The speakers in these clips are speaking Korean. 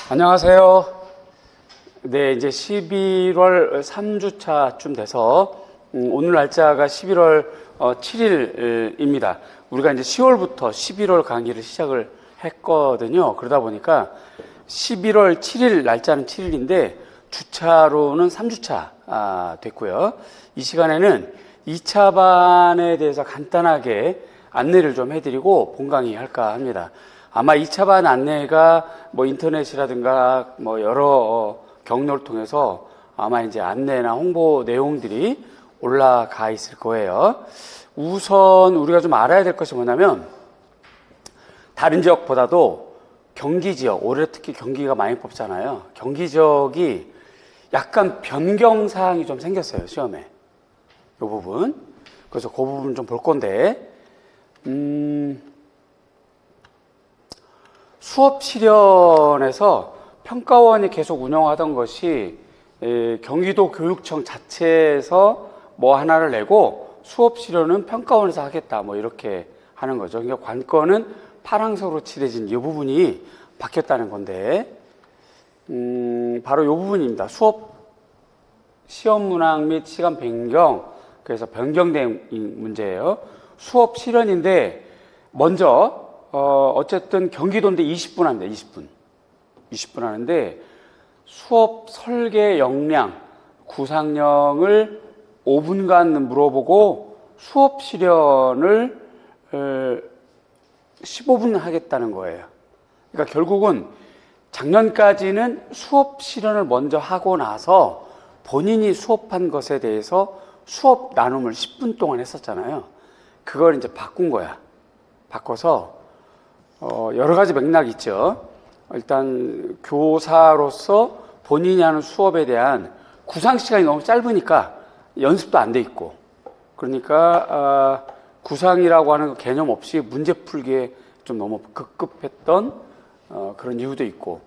안녕하세요. 네, 이제 11월 3주차쯤 돼서 오늘 날짜가 11월 7일입니다. 우리가 이제 10월부터 11월 강의를 시작을 했거든요. 그러다 보니까 11월 7일 날짜는 7일인데 주차로는 3주차 됐고요. 이 시간에는 2차 반에 대해서 간단하게 안내를 좀 해드리고 본 강의 할까 합니다. 아마 2차 반 안내가 뭐 인터넷이라든가 뭐 여러 경로를 통해서 아마 이제 안내나 홍보 내용들이 올라가 있을 거예요. 우선 우리가 좀 알아야 될 것이 뭐냐면 다른 지역보다도 경기 지역, 올해 특히 경기가 많이 뽑잖아요. 경기 지역이 약간 변경 사항이 좀 생겼어요, 시험에. 이 부분. 그래서 그 부분 좀 볼 건데, 수업 실현에서 평가원이 계속 운영하던 것이 경기도 교육청 자체에서 뭐 하나를 내고 수업 실현은 평가원에서 하겠다 뭐 이렇게 하는 거죠. 그러니까 관건은 파란색으로 칠해진 이 부분이 바뀌었다는 건데 바로 이 부분입니다. 수업 시험 문항 및 시간 변경, 그래서 변경된 문제예요. 수업 실현인데 먼저 어쨌든 경기도인데 20분 합니다. 20분 하는데 수업 설계 역량, 구상령을 5분간 물어보고 수업 실현을 15분 하겠다는 거예요. 그러니까 결국은 작년까지는 수업 실현을 먼저 하고 나서 본인이 수업한 것에 대해서 수업 나눔을 10분 동안 했었잖아요. 그걸 이제 바꾼 거야. 바꿔서 여러 가지 맥락이 있죠. 일단 교사로서 본인이 하는 수업에 대한 구상 시간이 너무 짧으니까 연습도 안 돼 있고, 그러니까 구상이라고 하는 개념 없이 문제 풀기에 좀 너무 급급했던 그런 이유도 있고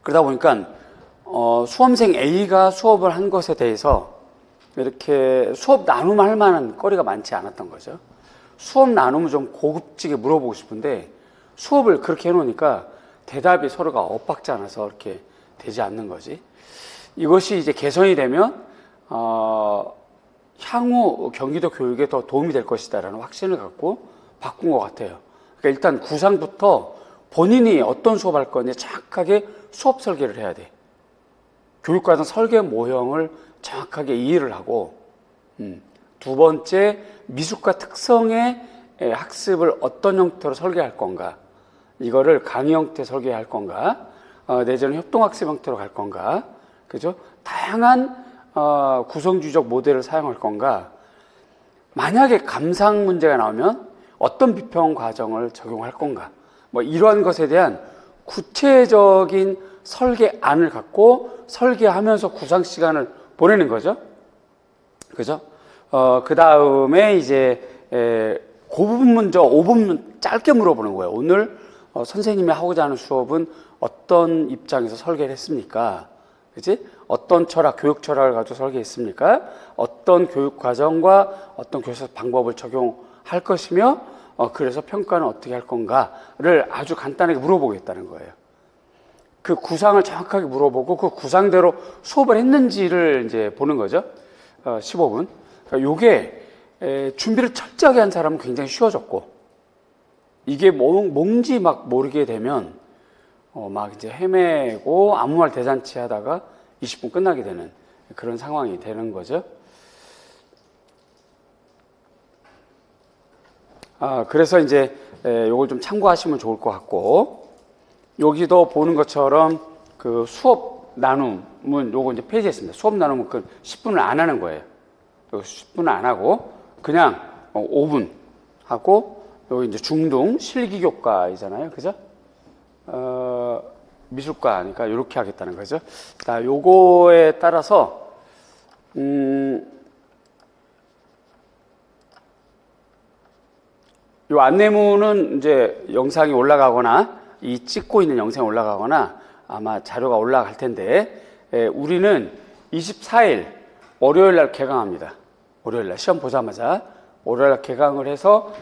그러다 보니까 수험생 A가 수업을 한 것에 대해서 이렇게 수업 나눔할 만한 거리가 많지 않았던 거죠. 수업 나눔을 좀 고급지게 물어보고 싶은데 수업을 그렇게 해놓으니까 대답이 서로가 엇박지 않아서 이렇게 되지 않는 거지. 이것이 이제 개선이 되면 향후 경기도 교육에 더 도움이 될 것이다라는 확신을 갖고 바꾼 것 같아요. 그러니까 일단 구상부터 본인이 어떤 수업할 건지 정확하게 수업 설계를 해야 돼. 교육과정 설계 모형을 정확하게 이해를 하고, 두 번째, 미술과 특성의 학습을 어떤 형태로 설계할 건가, 이거를 강의 형태 설계할 건가, 내지는 협동학습 형태로 갈 건가, 그죠? 다양한 구성주의적 모델을 사용할 건가, 만약에 감상 문제가 나오면 어떤 비평 과정을 적용할 건가, 뭐 이러한 것에 대한 구체적인 설계안을 갖고 설계하면서 구상 시간을 보내는 거죠. 그죠? 그 다음에 이제 그 부분 먼저 5분 짧게 물어보는 거예요. 오늘 선생님이 하고자 하는 수업은 어떤 입장에서 설계를 했습니까? 그지? 어떤 철학, 교육 철학을 가지고 설계했습니까? 어떤 교육 과정과 어떤 교사 방법을 적용할 것이며, 그래서 평가는 어떻게 할 건가를 아주 간단하게 물어보겠다는 거예요. 그 구상을 정확하게 물어보고 그 구상대로 수업을 했는지를 이제 보는 거죠. 15분. 그러니까 요게 준비를 철저하게 한 사람은 굉장히 쉬워졌고, 이게 뭔지 막 모르게 되면 막 이제 헤매고 아무 말 대잔치 하다가 20분 끝나게 되는 그런 상황이 되는 거죠. 그래서 이제 요걸 좀 참고하시면 좋을 것 같고, 여기도 보는 것처럼 그 수업 나눔은 요거 이제 폐지했습니다. 수업 나눔은 그 10분을 안 하는 거예요. 10분을 안 하고 그냥 5분 하고, 여기 이제 중등 실기교과이잖아요. 그죠? 미술과니까 이렇게 하겠다는 거죠. 자, 요거에 따라서 요 안내문은 이제 영상이 올라가거나 이 찍고 있는 영상이 올라가거나 아마 자료가 올라갈 텐데, 우리는 24일 월요일 날 개강합니다. 월요일 날 시험 보자마자 월요일 날 개강을 해서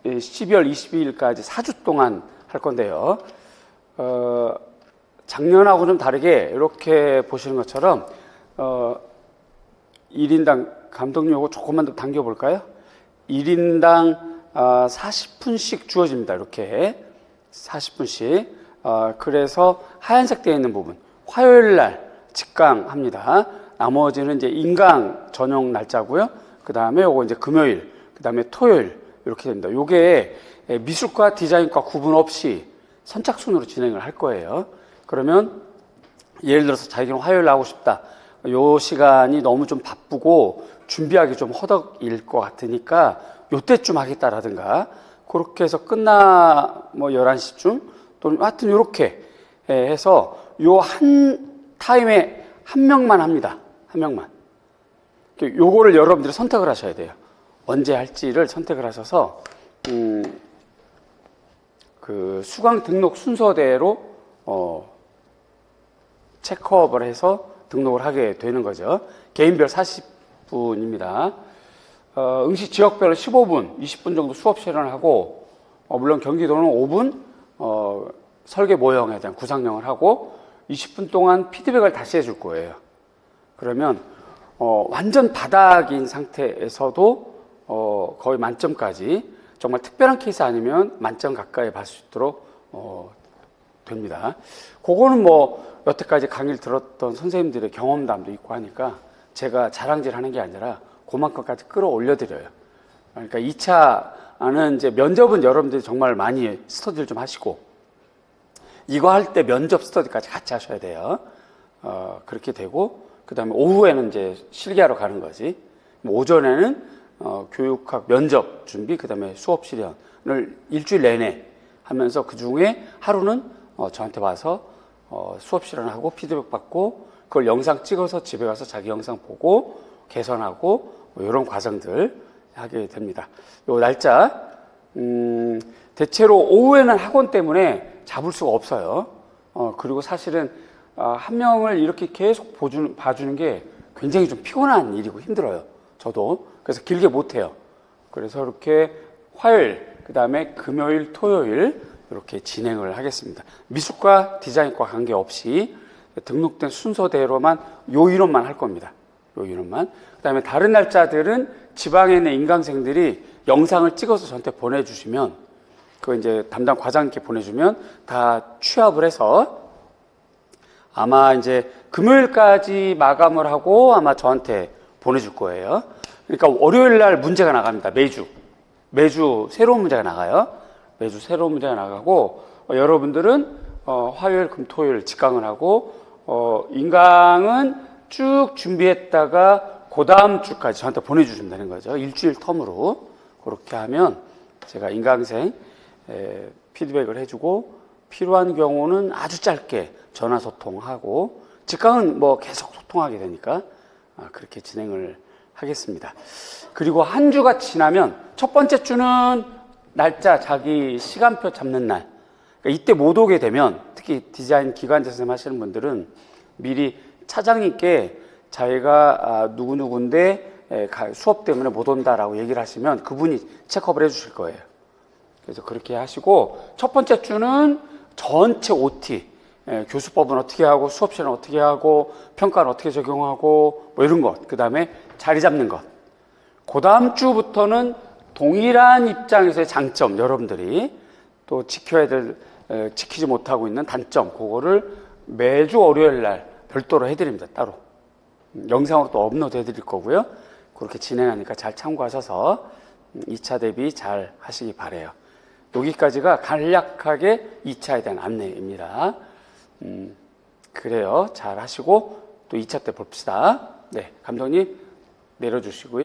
12월 22일까지 4주 동안 할 건데요. 작년하고 좀 다르게 이렇게 보시는 것처럼 1인당 감독님 이거 조금만 더 당겨볼까요? 1인당 40분씩 주어집니다. 이렇게 40분씩. 그래서 하얀색 되어 있는 부분 화요일 날 직강합니다. 나머지는 이제 인강 전용 날짜고요. 그 다음에 요거 이제 금요일, 그 다음에 토요일 이렇게 됩니다. 요게 미술과 디자인과 구분 없이 선착순으로 진행을 할 거예요. 그러면 예를 들어서 자기는 화요일 하고 싶다. 요 시간이 너무 좀 바쁘고 준비하기 좀 허덕일 것 같으니까 요때쯤 하겠다라든가 그렇게 해서 뭐 11시쯤 또는 하여튼 요렇게 해서 요 한 타임에 한 명만 합니다. 한 명만. 요거를 여러분들이 선택을 하셔야 돼요. 언제 할지를 선택을 하셔서 그 수강 등록 순서대로 체크업을 해서 등록을 하게 되는 거죠. 개인별 40분입니다. 응시 지역별로 15분, 20분 정도 수업 실현을 하고 물론 경기도는 5분 설계 모형에 대한 구상령을 하고 20분 동안 피드백을 다시 해줄 거예요. 그러면 완전 바닥인 상태에서도 거의 만점까지 정말 특별한 케이스 아니면 만점 가까이 받을 수 있도록 됩니다. 그거는 뭐 여태까지 강의를 들었던 선생님들의 경험담도 있고 하니까 제가 자랑질 하는 게 아니라 그만큼까지 끌어올려 드려요. 그러니까 2차는 이제 면접은 여러분들이 정말 많이 스터디를 좀 하시고 이거 할 때 면접 스터디까지 같이 하셔야 돼요. 그렇게 되고 그 다음에 오후에는 이제 실기하러 가는 거지. 오전에는 교육학 면접 준비, 그 다음에 수업 실현을 일주일 내내 하면서 그 중에 하루는 저한테 와서 수업 실현하고 피드백 받고 그걸 영상 찍어서 집에 가서 자기 영상 보고 개선하고 이런 과정들 하게 됩니다. 요 날짜 대체로 오후에는 학원 때문에 잡을 수가 없어요. 그리고 사실은 한 명을 이렇게 계속 봐주는 게 굉장히 좀 피곤한 일이고 힘들어요. 저도. 그래서 길게 못해요. 그래서 이렇게 화요일, 그 다음에 금요일, 토요일 이렇게 진행을 하겠습니다. 미술과 디자인과 관계없이 등록된 순서대로만 요 인원만 할 겁니다. 요 인원만. 그 다음에 다른 날짜들은 지방에 있는 인강생들이 영상을 찍어서 저한테 보내주시면 그 이제 담당 과장님께 보내주면 다 취합을 해서 아마 이제 금요일까지 마감을 하고 아마 저한테 보내줄 거예요. 그러니까 월요일 날 문제가 나갑니다. 매주 새로운 문제가 나가요. 매주 새로운 문제가 나가고 여러분들은 화요일, 금, 토요일 직강을 하고 인강은 쭉 준비했다가 그 다음 주까지 저한테 보내주신다는 거죠. 일주일 텀으로 그렇게 하면 제가 인강생 피드백을 해주고 필요한 경우는 아주 짧게 전화 소통하고 직강은 뭐 계속 소통하게 되니까 그렇게 진행을 하겠습니다. 그리고 한 주가 지나면 첫 번째 주는 날짜 자기 시간표 잡는 날 그러니까 이때 못 오게 되면 특히 디자인 기관자 선생님 하시는 분들은 미리 차장님께 자기가 누구누구인데 수업 때문에 못 온다라고 얘기를 하시면 그분이 체크업을 해주실 거예요. 그래서 그렇게 하시고 첫 번째 주는 전체 OT 교수법은 어떻게 하고 수업 시간은 어떻게 하고 평가는 어떻게 적용하고 뭐 이런 것 그 다음에 자리 잡는 것 그 다음 주부터는 동일한 입장에서의 장점 여러분들이 또 지켜야 될 지키지 못하고 있는 단점 그거를 매주 월요일 날 별도로 해드립니다. 따로 영상으로 또 업로드 해드릴 거고요. 그렇게 진행하니까 잘 참고하셔서 2차 대비 잘 하시기 바라요. 여기까지가 간략하게 2차에 대한 안내입니다. 그래요. 잘 하시고 또 2차 때 봅시다. 네, 감독님 내려주시고요.